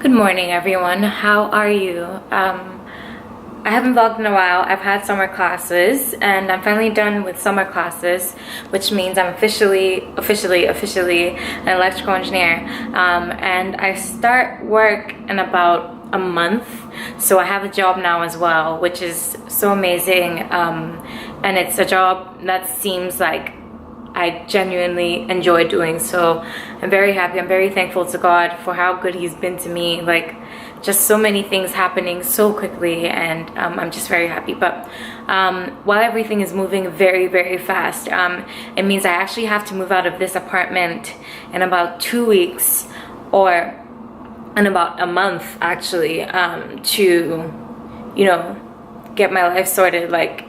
Good morning, everyone. How are you? I haven't vlogged in a while. I've had summer classes and I'm finally done with summer classes, which means I'm officially an electrical engineer. And I start work in about a month, so I have a job now as well, which is so amazing. And it's a job that seems like I genuinely enjoy doing, so I'm very happy. I'm very thankful to God for how good He's been to me. Like, just so many things happening so quickly, and I'm just very happy. But while everything is moving very, very fast, it means I actually have to move out of this apartment in about 2 weeks, or in about a month actually, to, you know, get my life sorted, like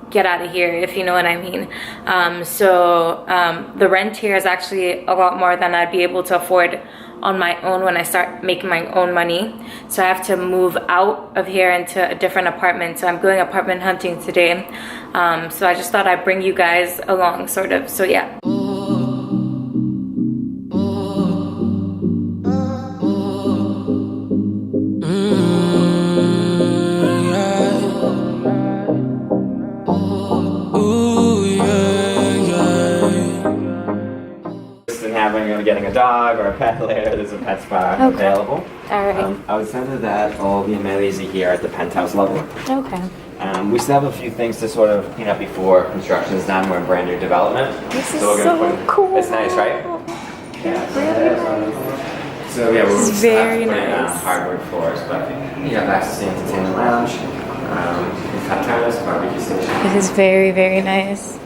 get out of here, if you know what I mean. The rent here is actually a lot more than I'd be able to afford on my own when I start making my own money. So I have to move out of here into a different apartment. So I'm going apartment hunting today. So I just thought I'd bring you guys along, sort of. So yeah. Getting a dog or a pet later, there's a pet spa available. Alright. Outside of that, all the amenities are here at the penthouse level. Okay. We still have a few things to sort of clean up before construction is done. We're in brand new development. This is so cool. It's nice, right? Yeah. Really nice. So yeah, we're very putting nice. hardwood floors, but you have access to the entertainment lounge, cut tennis, barbecue station. This is very, very nice.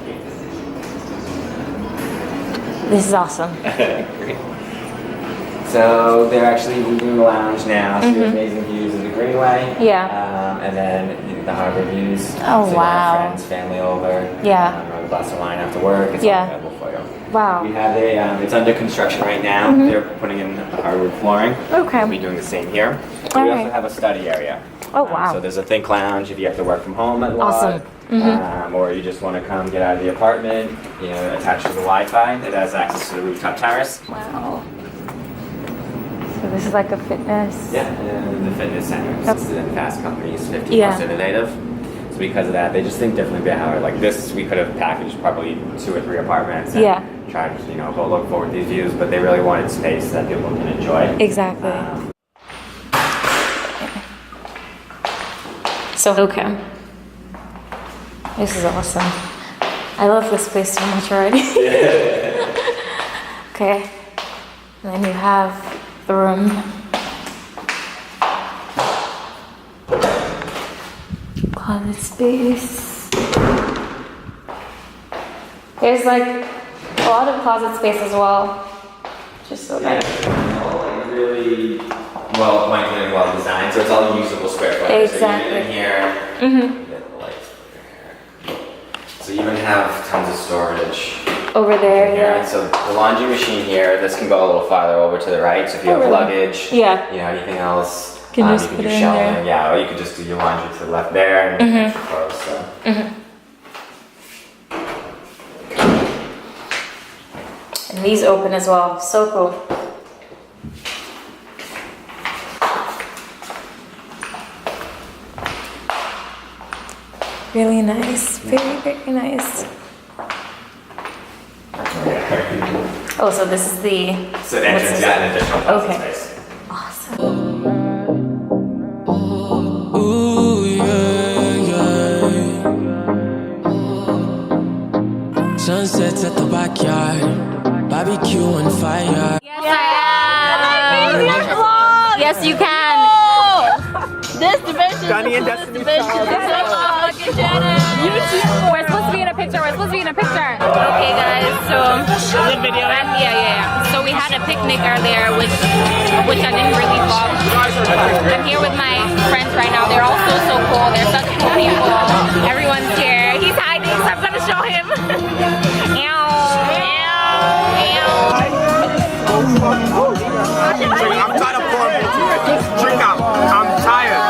This is awesome. Great. So they're actually redoing the lounge now. So you have amazing views of the Greenway. Yeah. And then the harbor views. Oh, so wow. Friends, family over. Yeah. Or the bus or line after work. It's all available for you. Wow. We have it's under construction right now. They're putting in hardwood flooring. Okay. We'll be doing the same here. All we right. also have a study area. Oh, wow. So there's a think lounge if you have to work from home a lot. Awesome. Or you just want to come get out of the apartment, you know, attached to the Wi-Fi. It has access to the rooftop terrace. Wow. So this is like a fitness. Yeah, and the fitness center. It's the Fast Company's 50 Yeah. most innovative. So because of that, they just think differently about how, like this, we could have packaged probably 2 or 3 apartments and tried to, you know, go look forward to these views, but they really wanted space that people can enjoy. Exactly. Okay. This is awesome. I love this place so much already. Okay. And then you have the room. Closet space. There's like a lot of closet space as well. Just so that. All really well designed, so it's all usable square footage. Exactly. So you get in here. So you even have tons of storage over there. Yeah. So the laundry machine here, this can go a little farther over to the right. So if you have luggage, you know, anything else, you can do shelving. Yeah, or you could just do your laundry to the left there and your clothes. So. And these open as well. So cool. Really nice. Very, very nice. Oh, so this is the entrance, an additional closet space. Awesome. Ooh, Sunsets at the backyard, barbecue on fire. Yes, I am. Yes, you can. This division. Johnny and Destiny. We're supposed to be in a picture. Okay, guys. So video. So we had a picnic earlier, which I didn't really vlog. I'm here with my friends right now. They're all so cool. They're such cool people. Everyone's here. He's hiding, so I'm gonna show him. I'm tired of pouring drink out. I'm tired.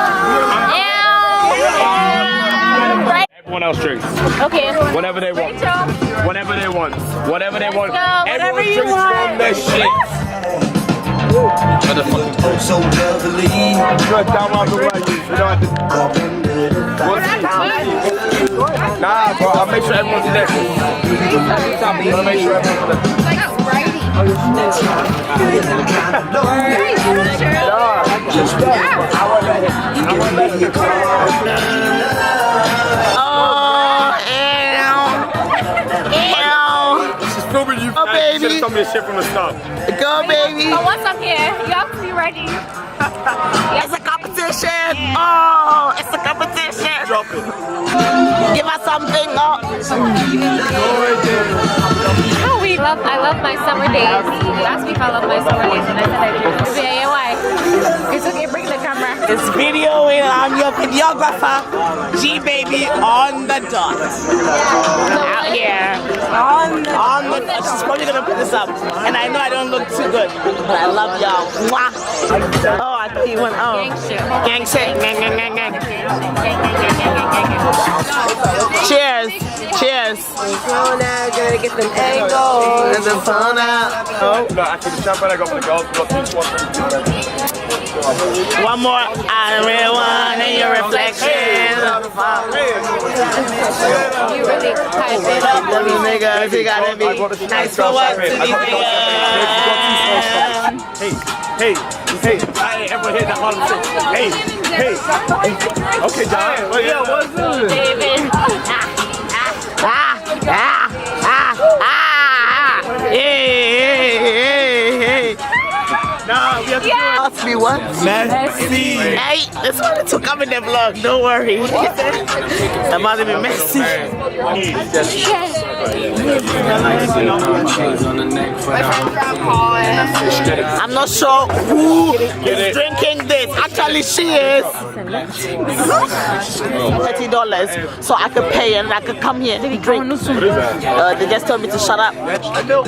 Everyone else drinks. Okay. Whatever they want. Whatever they want. Whatever they want. Whatever Everyone you drinks want. from their shit. Motherfucking so down on the way. You don't have to. We'll see. Nah, bro, I'll make sure everyone's there. I'll make sure everyone's there. Filming you. Go, baby. You should have told me this shit from the start. Go, baby. But once I'm here, you have to be ready. It's a competition. Oh, it's a competition. Drop it. Give us something up. I love my summer days. You asked me if I love my summer days, and I said I do. Yeah, why? It's okay, bring the camera. It's videoing, and I'm your videographer, G Baby on the dot. Out here. On the dot. She's probably gonna put this up. And I know I don't look too good, but I love y'all. Mwah. Oh, I thought you went, oh. Gang shit. Cheers. Cheers. Phone out, gonna get them angles. And the phone out. Oh. No, actually, the champagne I got for the girls. One more. I really want in your reflection. You really hype it up. Nigga, you gotta be nice for what to be Hey, I ain't ever hit that hard shit. Hey. Okay, John. Yeah, what's good? David. Hey. Nah, we have to do it. Ask me what? Messy. Hey, this one to come in the vlog, don't worry. It's about to be messy. I'm not sure who is drinking this. Actually, she is. $30, so I could pay and I could come here and drink. They just told me to shut up. I don't.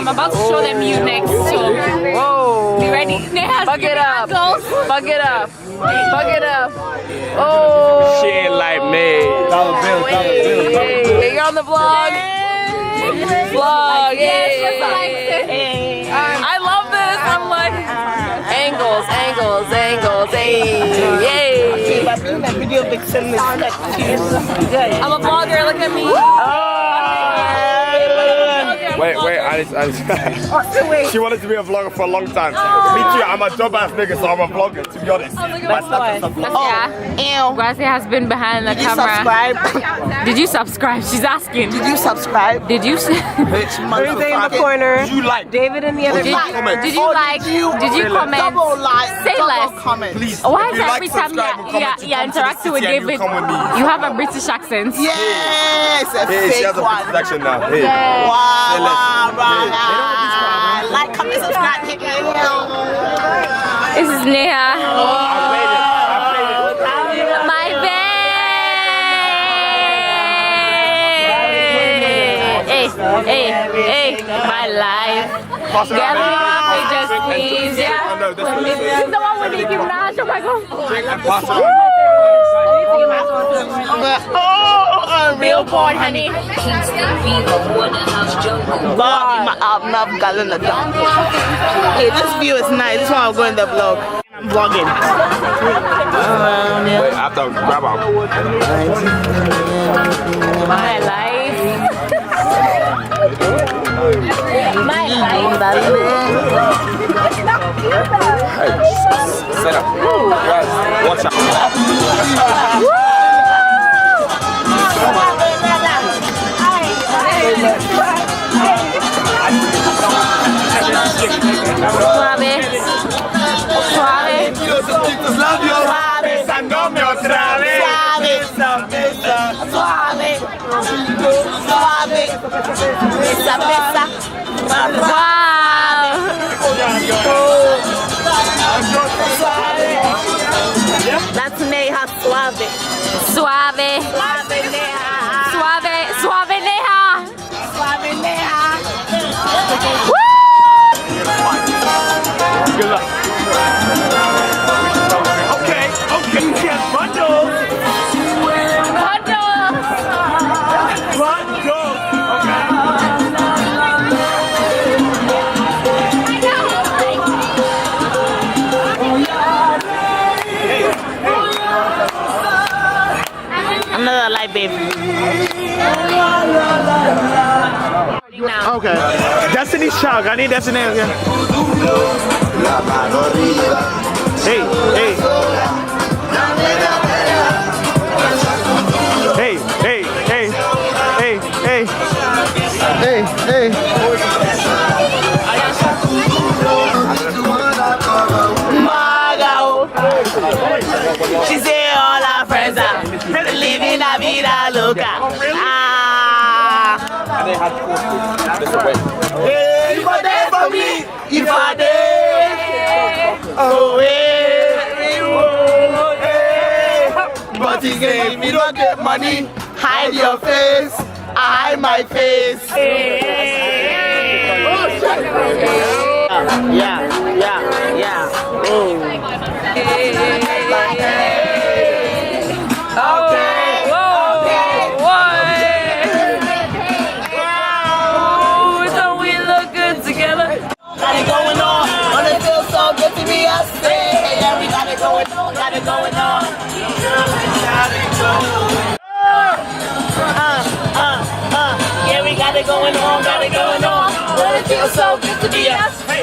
I'm about to show them you next, so Whoa. be ready. Fuck it up. Fuck it up. Fuck it up. Oh. Shit like me. Dollar bill. Hey, you're on the vlog. Vlog. Yes, I love this. I'm like angles. Yay. I'm a vlogger. Look at me. Wait, she wanted to be a vlogger for a long time. Me too, I'm a job ass nigga, so I'm a vlogger, to be honest. Gracia has been behind the Did you camera. subscribe? Did you subscribe? She's asking. Did you subscribe? Did you? Everything in the corner. You like David in the other corner. Did you like? Did you comment? Double like, Say double less. comment. Please. Why if is you every like, time subscribe and comment, you're interacting with David, come with me. you have a British accent? Yes, a Hey, she fake has a one. British accent now. Hey. Wow. Like, comment, subscribe, hit me. This is Neha. I played it. My babe. Hey, my life. Get me off, just please, yeah. This is the one with Nicki Minaj. Oh my God. Real born, honey. Hey, this view is nice. This one I'll go in the vlog. I'm vlogging. Wait, I have to grab out. My life. My life. Hey, set up. Guys, watch out. Suave. That's Neha Suave. Suave. Suave Neha. Suave Neha. Suave Neha. Good luck. Okay, yes, bundles. Bundles. Okay. right, babe. Okay. Destiny's Child. I need Destiny again. Hey, hey. Hey, hey, hey, hey, hey, hey, hey. She say all our friends are living la vida loca. Hey, if I there for me, if I there, oh hey, but again, if you don't get money, hide your face, I hide my face. Yeah. Oh. Yeah, we got it going on, got it going on. But it feels so good to be us.